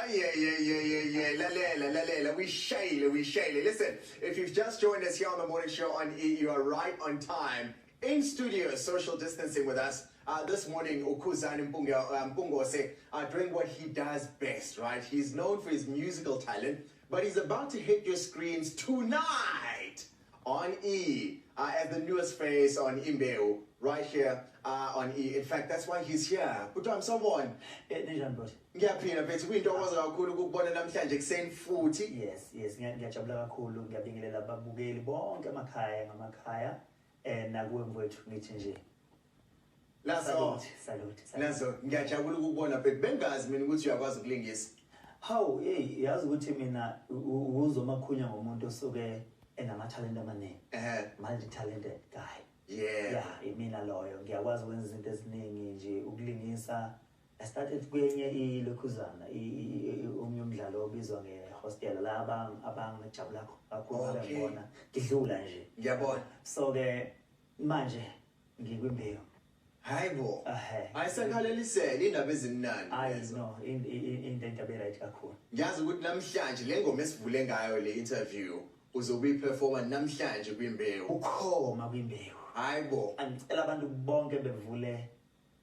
Yeah. Lalela. We shale. Listen, if you've just joined us here on the morning show on E, you are right on time. In studio, social distancing with us. This morning, Ukuzani Mpungose doing what he does best, right? He's known for his musical talent, but he's about to hit your screens tonight on E as the newest face on Imbeo, right here on E. In fact, that's why he's here. But I'm someone. Ngiyaphila mfethu kuyintokozo kakhulu ukubona namhlanje kuseni futhi. Yes, ngiyajabula kakhulu ngiyabingelela ababukeli bonke ngamakhaya nakuwe mfowethu ngithi nje. Nazo ngiyajabula ukubona mfethu bengazi mina ukuthi uyakwazi ukulingisa. Hawu yazi ukuthi mina uzomakhunya ngomuntu osuke enamatalent amaningi. Multi-talented guy. Yeah, imina loyo ngiyakwazi ukwenza izinto eziningi nje ukulingisa. I started kwenye ilokhuzana umdlalo obizwa ngehostel la abangijabula kakhulu ngibona ngidlula nje. Ngiyabona. So ke manje ngikwimbewu. Hayibo. Ayisakalelisele indaba ezimnandi. No, into right kakhulu. Ngiyazi ukuthi namhlanje le ngoma esivule ngayo le interview uzobe performa namhlanje kwimbewu. Ukhoma kwimbewu. Hayibo. Angicela abantu bonke bevule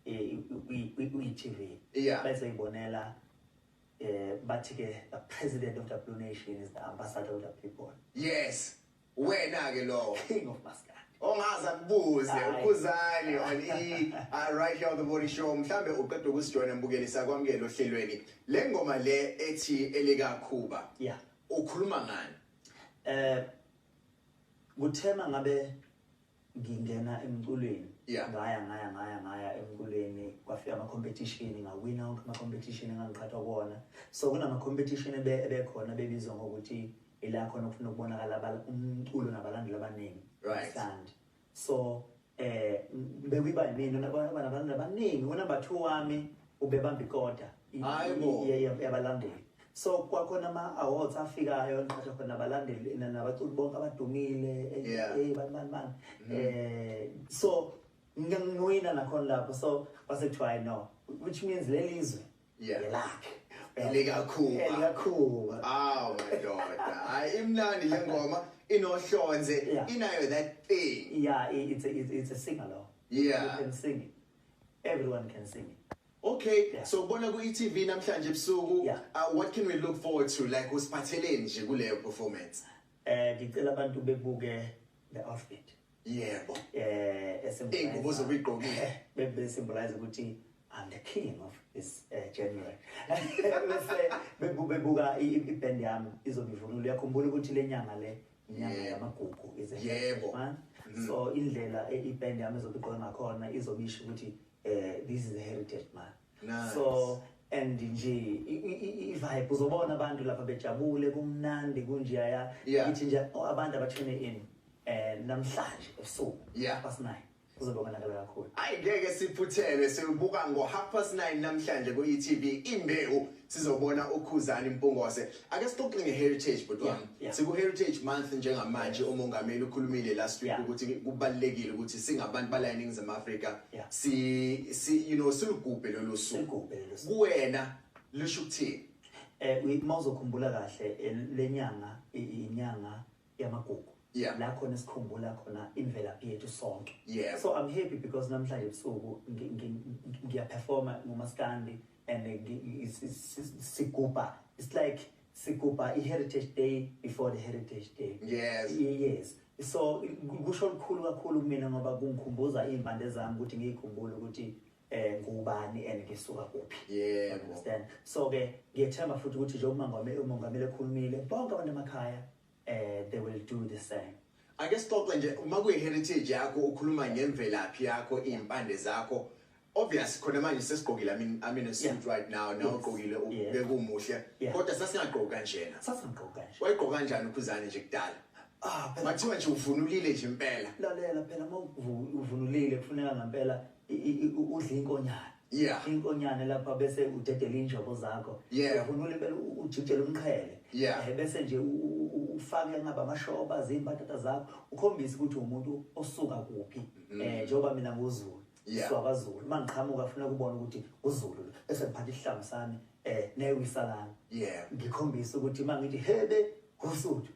i-TV. Bese ibonela bathi ke the president of the Blue Nation is the ambassador of the people. Yes. Wena ke lo. King of Mascot. Ongaza kubuze uKhuzani on E right here on the morning show. Mhlambe uqeda ukusijoyina mbukeli kwamukela ohlelweni. Le ngoma le ethi elika Khuba. Yeah. Ukhuluma ngani? Kuthema ngabe ngingena emculweni. Yeah. Ngaya emculweni kwafika ama-competition ngawina wonke ama-competition engangiqhathwa kuwona. So kunama-competition ebekhona bebizwa ngokuthi ila khona ufuna ukubonakala umculo nabalandeli abaningi. Right. So bekuyiba yimina nabalandeli abaningi. Number 2 wami ubebamba ikota yabalandeli. So kwakhona ama-awards afikayo ngiqhathwa khona abalandeli nabaculi bonke abadumile so ngiwina nakhona lapho. So kwasekuthiwa no, which means lelizwe yelakhe elika Khuba. Oh my God. Imnandi le ngoma inohlonze inayo that thing. Yeah, it's a sing-along. Yeah. You can sing it. Everyone can sing it. Okay, so bona ku e-TV namhlanje ebusuku, what can we look forward to, like usiphatheleni nje kuleyo performance? Ngicela abantu bebuke the outfit. Yebo. Ingubo zobigqokile. Symbolize ukuthi I'm the king of this January. Bebuka iband yami izobivunulo. Uyakhumbula ukuthi lenyanga le inyanga yamagugu is a yebo. So indlela iband yami izobigqoka ngakhona izobisho ukuthi this is the heritage man. Nice. So and nje i-vibe uzobona abantu lapha bejabule kumnandi kunjaya ithi nje abantu abatshene in namhlanje ebusuku 9:30 kuzobonakala kakhulu. Ayingeke siphuthelwe sibuka ngo 9:30 namhlanje ku e-TV Imbewu sizobona uKhuzani Mpungose. Ake sixoxe nge-heritage budwami. Siku heritage month njengamanje umongameli ukhulumile last week ukuthi kubalekile ukuthi singabantu bala eNingizimu Afrika siligubhe lolu suku. Kuwena lisho ukuthini? Mawuzokhumbula kahle lenyanga inyanga yamagugu. La khona sikhumbula khona imvelaphi yethu sonke. So I'm happy because namhlanje ebusuku ngiyaperforma ngomaskandi and siguba. It's like siguba i-heritage day before the heritage day. Yes. So kusho okukhulu kakhulu kumina ngoba kungikhumbuza iy'mpande zami ukuthi ngiyikhumbule ukuthi ngubani and ngisuka kuphi. Understand? So ke ngiyethemba futhi ukuthi nje umongameli ekhulumile bonke abantu emakhaya they will do the same. I guess xoxe nje uma kuyi-heritage yakho ukhuluma ngemvelaphi yakho iy'mpande zakho. Obviously khona manje sesigqokile I'm in a suit right now ugqokile bekumuhle kodwa sasingagqoki kanjena. Wayigqoka kanjani uKhuzani nje kudala? Mathiwa nje uvunulile nje impela. Lalela phela uma uvunulile kufuneka ngempela udle inkonyane. Inkonyane lapha bese udedela injobo zakho. Uvunule impela ujikele umqhele. Bese nje ufake ngaba amashoba zimbatata zakho ukhombisa ukuthi umuntu osuka kuphi njengoba mina nguzulu. SwaKwaZulu mangiqhamuka funa ukubona ukuthi uZulu bese ngiphatha ihlangu sami newisalana ngikhombisa ukuthi mangithi hebe uSuthu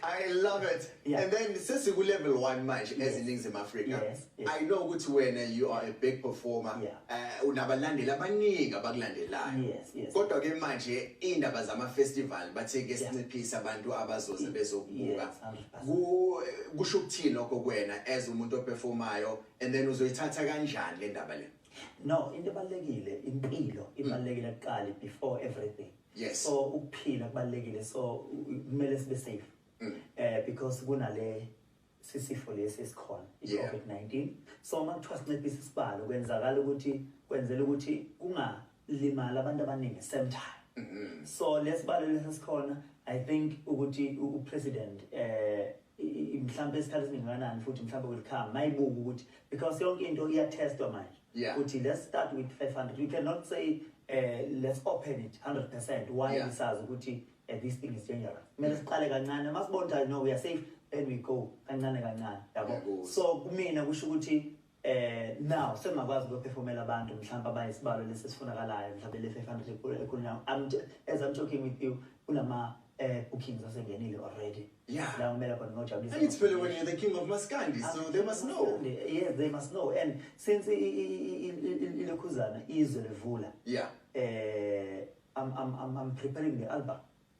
I love it. And then since you level 1 manje as in Africa, I know ukuthi wena you are a big performer. Unabalandeli abaningi abakulandelayo. Kodwa ke manje indaba zama festival bathe ke sinciphisa abantu abazoze bezokubuka. Kusho ukuthini lokho kuwena as umuntu operformayo and then uzoyithatha kanjani le ndaba le? No, into ebalekile impilo ibalekile kuqala before everything. So ukuphila kubalekile, so kumele sibe safe. Because kunale sisifo lesi esikhona i-COVID-19, so makuthiwa sinciphisa isibalo kwenzakala ukuthi kwenzela ukuthi kungalimala abantu abaningi same time. So lesibalo lesisikhona, I think ukuthi upresident mhlambe isikhathi esingakanani futhi mhlambe will come mayibuka ukuthi because yonke into iyatestwa manje ukuthi let's start with 500. We cannot say let's open it 100%. Why isazi ukuthi this thing is dangerous. Kumele siqale kancane masibona no we are safe, then we go kancane kancane yabo. So kumina kusho ukuthi now sengakwazi ukuperformela abantu mhlawumbe abayisibalo lesisifunakalayo mhlawumbe le 500 ekhona. As I'm talking with you kunama bookings asengenile already. La kumele khona ngojabulisa. And it's feeling when you're the king of Maskandi, so they must know. Yes, they must know. And since ilokhuzana izwe levula. I'm preparing the album.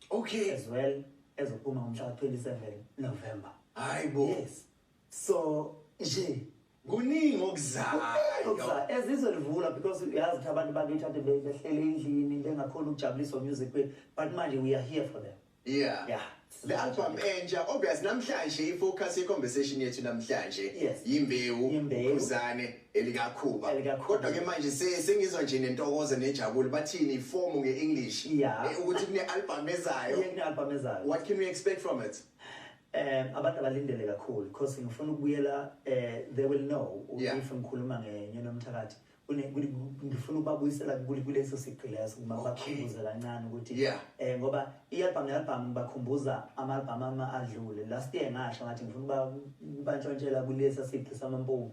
As well as uphuma ngomhla 27 November. Yes. So kuningi okuzayo. As izwe livula because uyazi ukuthi abantu bakhethathe behlele endlini bengakhona ukujabulisa music but manje we are here for them. The album entsha obvious namhlanje ifocus ye-conversation yethu namhlanje yimbewu ukhuzane elikakhuba. Kodwa ke manje sengizwa nje nentokozo nenjabulo bathini iform nge-English ukuthi kune-album ezayo. What can we expect from it? Abantu abalindele kakhulu because ngifuna ukubuyela they will know if ngikhuluma ngenyoni yomthakathi ngifuna ukubabuyisela kuleso siqhilezo kuma bakhumbuze kancane ukuthi ngoba i-album bakhumbuza ama-album adlule last year ngasho ngathi ngifuna ubantshontshela kulesa siqhi samampungu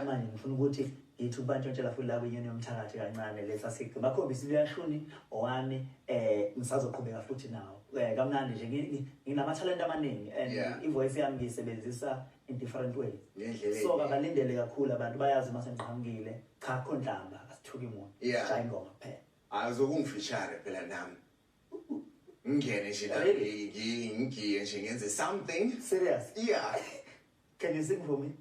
manje ngifuna ukuthi yithi ubantshontshela futhi la kwenyoni yomthakathi kancane lesa siqhi bakhombisa liyashuni owami ngisazoqhubeka futhi nawo kamnandi nje nginamathalente amaningi and ivoice yami ngiyisebenzisa in different ways. So babalindele kakhulu abantu bayazi mase ngiqhamukile cha khondlamba asithuki umuntu shaya ingoma kuphela. Azokungifishare phela nami ngene nje la ngiye nje ngenze something serious. Can you sing for me?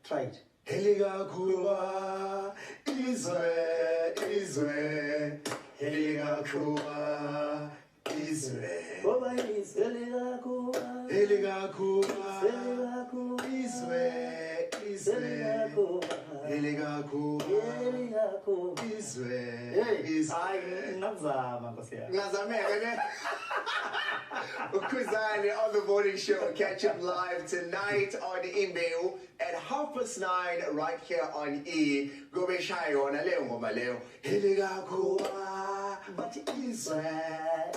Try it. Helikakuba izwe helikakuba izwe Baba izwe helikakuba izwe helikakuba izwe ngazama Nkosi yami. Ngazameka ne. Ukhuzane on the morning show. Catch him live tonight on Imbewu at 9:30 right here on E. Go be shy on a leo ngoma leo. Helikakuba but Israel.